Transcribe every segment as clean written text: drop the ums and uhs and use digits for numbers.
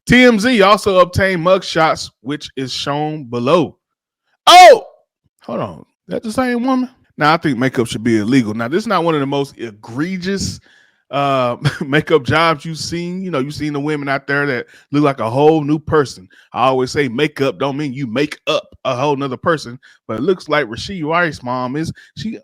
TMZ also obtained mugshots, which is shown below. Oh, hold on. Is that the same woman? Now, I think makeup should be illegal. Now, this is not one of the most egregious makeup jobs you've seen. You know, you've seen the women out there that look like a whole new person. I always say makeup don't mean you make up a whole nother person, but it looks like Rashee Rice's mom is she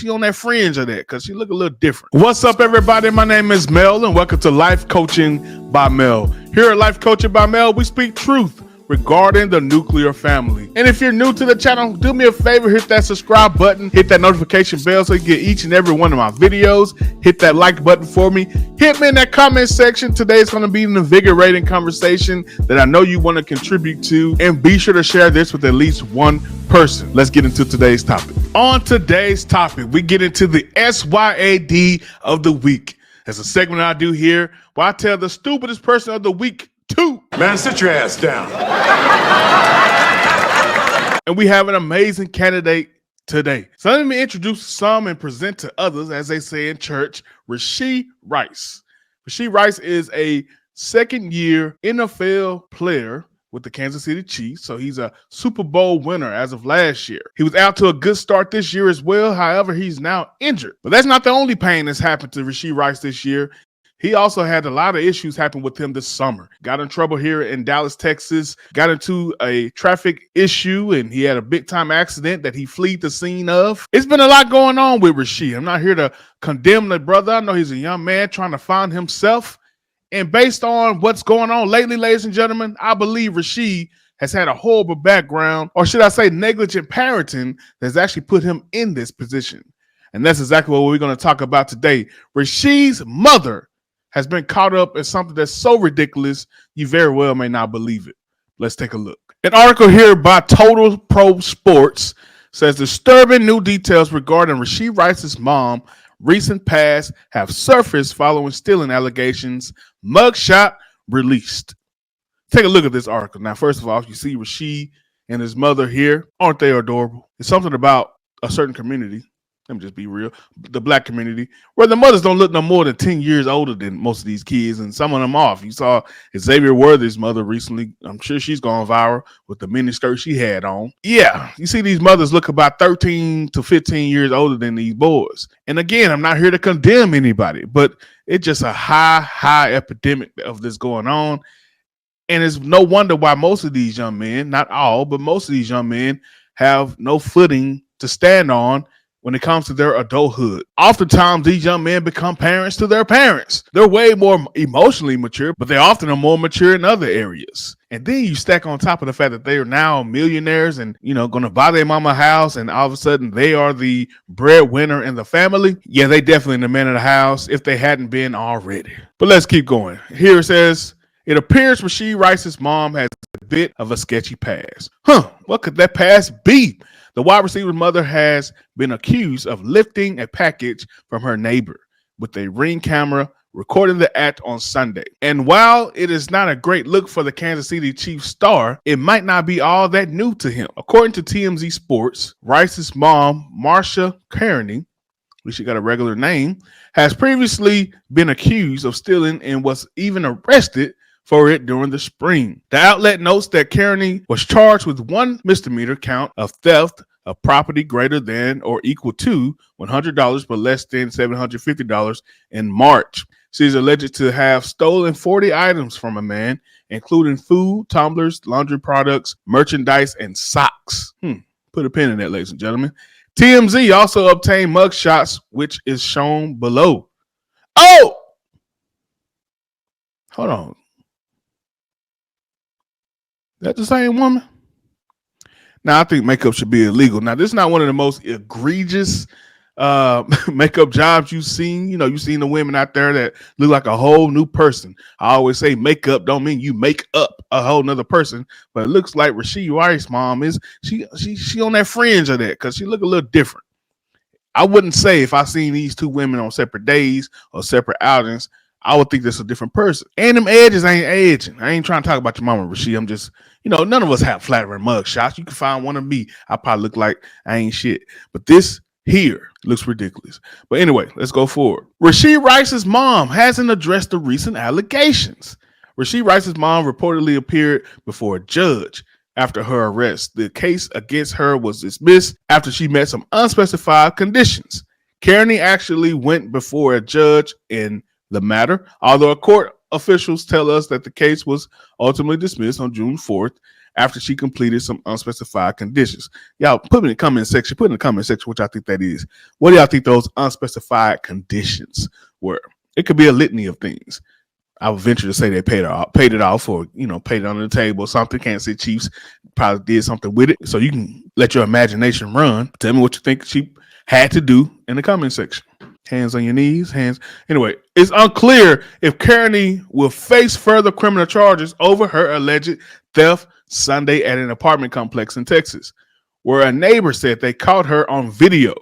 on that fringe of that because she look a little different. What's up, everybody? My name is Mel, and welcome to Life Coaching by Mel. Here at Life Coaching by Mel, we speak truth regarding the nuclear family. And if you're new to the channel, do me a favor, hit that subscribe button, hit that notification bell so you get each and every one of my videos. Hit that like button for me. Hit me in that comment section. Today is going to be an invigorating conversation that I know you want to contribute to, and be sure to share this with at least one person. Let's get into today's topic. On today's topic, we get into the SYAD of the week. That's a segment I do here where I tell the stupidest person of the week two. Man, sit your ass down. And we have an amazing candidate today. So let me introduce some and present to others, as they say in church, Rashee Rice. Rashee Rice is a second-year NFL player with the Kansas City Chiefs. So he's a Super Bowl winner as of last year. He was out to a good start this year as well. However, he's now injured. But that's not the only pain that's happened to Rashee Rice this year. He also had a lot of issues happen with him this summer. Got in trouble here in Dallas, Texas, got into a traffic issue, and he had a big time accident that he fled the scene of. It's been a lot going on with Rashee. I'm not here to condemn the brother. I know he's a young man trying to find himself. And based on what's going on lately, ladies and gentlemen, I believe Rashee has had a horrible background, or should I say negligent parenting, that's actually put him in this position. And that's exactly what we're going to talk about today. Rashee's mother has been caught up in something that's so ridiculous, you very well may not believe it. Let's take a look. An article here by Total Pro Sports says disturbing new details regarding Rashee Rice's mom recent past have surfaced following stealing allegations. Mugshot released. Take a look at this article. Now, first of all, you see Rashee and his mother here. Aren't they adorable? It's something about a certain community. Let me just be real. The black community, where the mothers don't look no more than 10 years older than most of these kids, and some of them off. You saw Xavier Worthy's mother recently. I'm sure she's gone viral with the mini skirt she had on. Yeah, you see these mothers look about 13 to 15 years older than these boys. And again, I'm not here to condemn anybody, but it's just a high epidemic of this going on. And it's no wonder why most of these young men, not all, but most of these young men have no footing to stand on when it comes to their adulthood. Oftentimes, these young men become parents to their parents. They're way more emotionally mature, but they often are more mature in other areas. And then you stack on top of the fact that they are now millionaires and, going to buy their mama a house, and all of a sudden they are the breadwinner in the family. Yeah, they definitely the man of the house if they hadn't been already. But let's keep going. Here it says, it appears Rashee Rice's mom has a bit of a sketchy past. What could that past be? The wide receiver's mother has been accused of lifting a package from her neighbor with a Ring camera, recording the act on Sunday. And while it is not a great look for the Kansas City Chiefs star, it might not be all that new to him. According to TMZ Sports, Rice's mom, Marsha Kearney, at least she got a regular name, has previously been accused of stealing and was even arrested for it during the spring. The outlet notes that Kearney was charged with one misdemeanor count of theft of property greater than or equal to $100 but less than $750 in March. She is alleged to have stolen 40 items from a man, including food, tumblers, laundry products, merchandise, and socks. Put a pin in that, ladies and gentlemen. TMZ also obtained mugshots, which is shown below. Oh! Hold on. That the same woman? Now, I think makeup should be illegal. Now, this is not one of the most egregious makeup jobs you've seen. You've seen the women out there that look like a whole new person. I always say makeup don't mean you make up a whole nother person, but it looks like Rashee Rice's mom is she on that fringe of that because she look a little different. I wouldn't say if I seen these two women on separate days or separate outings, I would think that's a different person. And them edges ain't aging. I ain't trying to talk about your mama, Rashee. I'm just, none of us have flattering mug shots. You can find one of me. I probably look like I ain't shit. But this here looks ridiculous. But anyway, let's go forward. Rashee Rice's mom hasn't addressed the recent allegations. Rashee Rice's mom reportedly appeared before a judge after her arrest. The case against her was dismissed after she met some unspecified conditions. Kearney actually went before a judge in the matter, although court officials tell us that the case was ultimately dismissed on June 4th after she completed some unspecified conditions. Y'all put in the comment section, what y'all think that is. What do y'all think those unspecified conditions were? It could be a litany of things. I would venture to say they paid it off, or paid it under the table or something. Kansas City Chiefs probably did something with it. So you can let your imagination run. Tell me what you think she had to do in the comment section. Hands on your knees, hands. Anyway, it's unclear if Kearney will face further criminal charges over her alleged theft Sunday at an apartment complex in Texas, where a neighbor said they caught her on video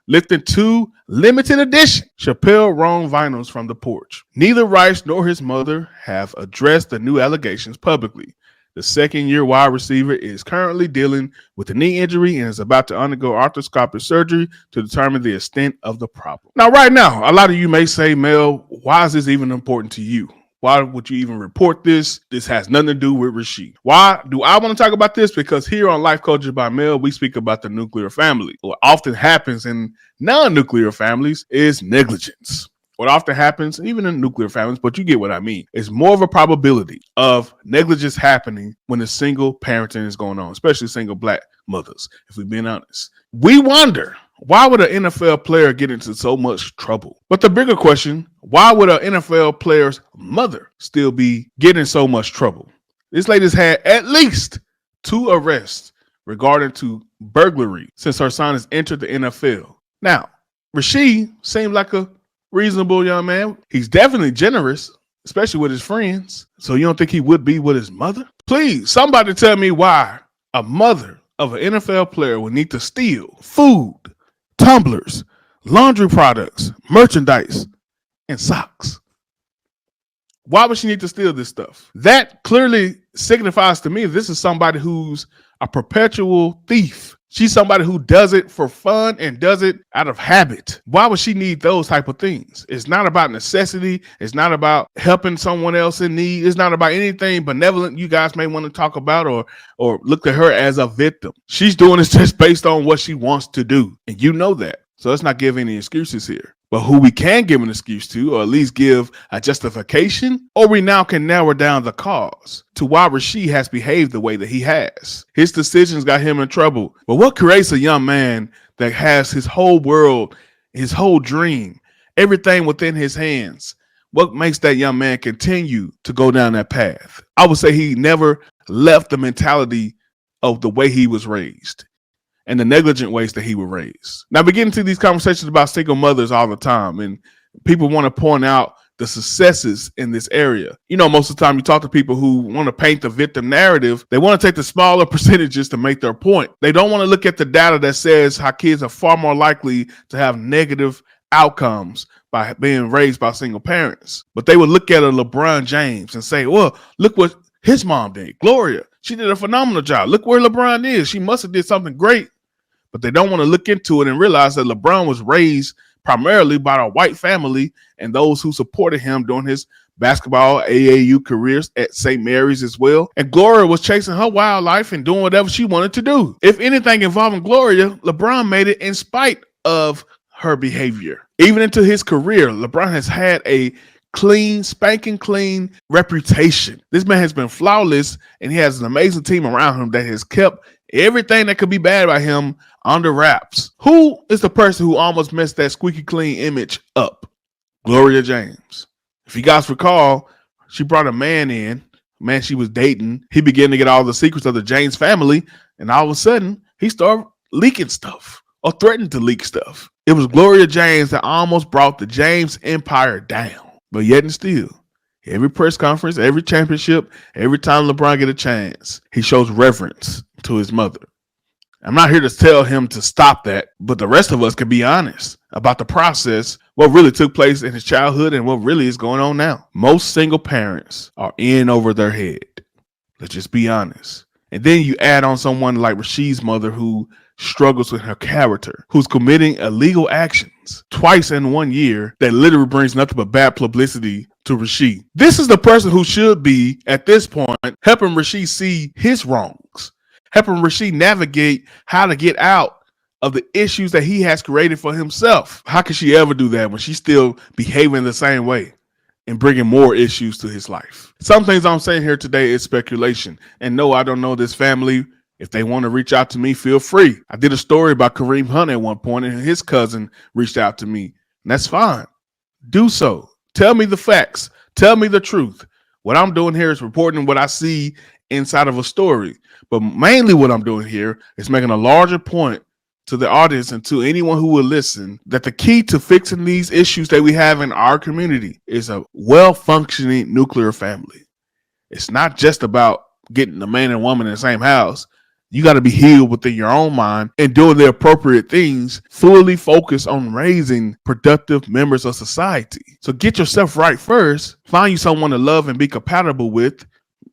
lifting 2 limited edition Chappelle Roan vinyls from the porch. Neither Rice nor his mother have addressed the new allegations publicly. The second-year wide receiver is currently dealing with a knee injury and is about to undergo arthroscopic surgery to determine the extent of the problem. Now, right now, a lot of you may say, Mel, why is this even important to you? Why would you even report this? This has nothing to do with Rashee. Why do I want to talk about this? Because here on Life Coaches by Mel, we speak about the nuclear family. What often happens in non-nuclear families is negligence. What often happens, even in nuclear families, but you get what I mean, is more of a probability of negligence happening when a single parenting is going on, especially single black mothers, if we're being honest. We wonder, why would an NFL player get into so much trouble? But the bigger question, why would an NFL player's mother still be getting so much trouble? This lady's had at least 2 arrests regarding to burglary since her son has entered the NFL. Now, Rashee seemed like a reasonable young man. He's definitely generous, especially with his friends. So you don't think he would be with his mother? Please, somebody tell me why a mother of an NFL player would need to steal food, tumblers, laundry products, merchandise, and socks. Why would she need to steal this stuff? That clearly signifies to me this is somebody who's a perpetual thief. She's somebody who does it for fun and does it out of habit. Why would she need those type of things? It's not about necessity. It's not about helping someone else in need. It's not about anything benevolent you guys may want to talk about or look at her as a victim. She's doing this just based on what she wants to do. And you know that. So let's not give any excuses here. But who we can give an excuse to, or at least give a justification, or we now can narrow down the cause to why Rashee has behaved the way that he has. His decisions got him in trouble. But what creates a young man that has his whole world, his whole dream, everything within his hands? What makes that young man continue to go down that path? I would say he never left the mentality of the way he was raised and the negligent ways that he was raised. Now, we get into these conversations about single mothers all the time, and people want to point out the successes in this area. Most of the time you talk to people who want to paint the victim narrative. They want to take the smaller percentages to make their point. They don't want to look at the data that says how kids are far more likely to have negative outcomes by being raised by single parents. But they would look at a LeBron James and say, well, look what his mom did. Gloria, she did a phenomenal job. Look where LeBron is. She must have did something great. But they don't want to look into it and realize that LeBron was raised primarily by a white family and those who supported him during his basketball AAU careers at St. Mary's as well. And Gloria was chasing her wild life and doing whatever she wanted to do. If anything involving Gloria, LeBron made it in spite of her behavior. Even into his career, LeBron has had a spanking clean reputation. This man has been flawless, and he has an amazing team around him that has kept everything that could be bad about him under wraps. Who is the person who almost messed that squeaky clean image up? Gloria James. If you guys recall, she brought a man she was dating. He began to get all the secrets of the James family, and all of a sudden, he started leaking stuff or threatened to leak stuff. It was Gloria James that almost brought the James empire down. But yet and still, every press conference, every championship, every time LeBron get a chance, he shows reverence to his mother. I'm not here to tell him to stop that, but the rest of us can be honest about the process, what really took place in his childhood and what really is going on now. Most single parents are in over their head. Let's just be honest. And then you add on someone like Rashee's mother who struggles with her character, who's committing illegal actions twice in 1 year that literally brings nothing but bad publicity to Rashee. This is the person who should be, at this point, helping Rashee see his wrongs, helping Rashee navigate how to get out of the issues that he has created for himself. How could she ever do that when she's still behaving the same way and bringing more issues to his life? Some things I'm saying here today is speculation. And no, I don't know this family. If they want to reach out to me, feel free. I did a story about Kareem Hunt at one point, and his cousin reached out to me. And that's fine. Do so. Tell me the facts. Tell me the truth. What I'm doing here is reporting what I see inside of a story. But mainly what I'm doing here is making a larger point to the audience and to anyone who will listen that the key to fixing these issues that we have in our community is a well-functioning nuclear family. It's not just about getting a man and woman in the same house. You got to be healed within your own mind and doing the appropriate things, fully focused on raising productive members of society. So get yourself right first. Find you someone to love and be compatible with.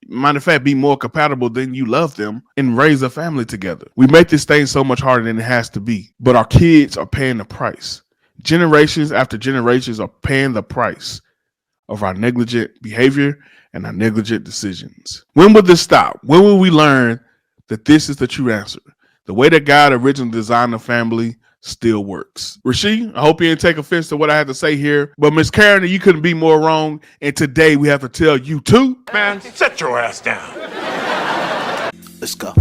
Matter of fact, be more compatible than you love them and raise a family together. We make this thing so much harder than it has to be, but our kids are paying the price. Generations after generations are paying the price of our negligent behavior and our negligent decisions. When will this stop? When will we learn that this is the true answer? The way that God originally designed the family still works. Rashee, I hope you didn't take offense to what I had to say here, but Miss Karen, you couldn't be more wrong. And today we have to tell you too. Man, set your ass down. Let's go.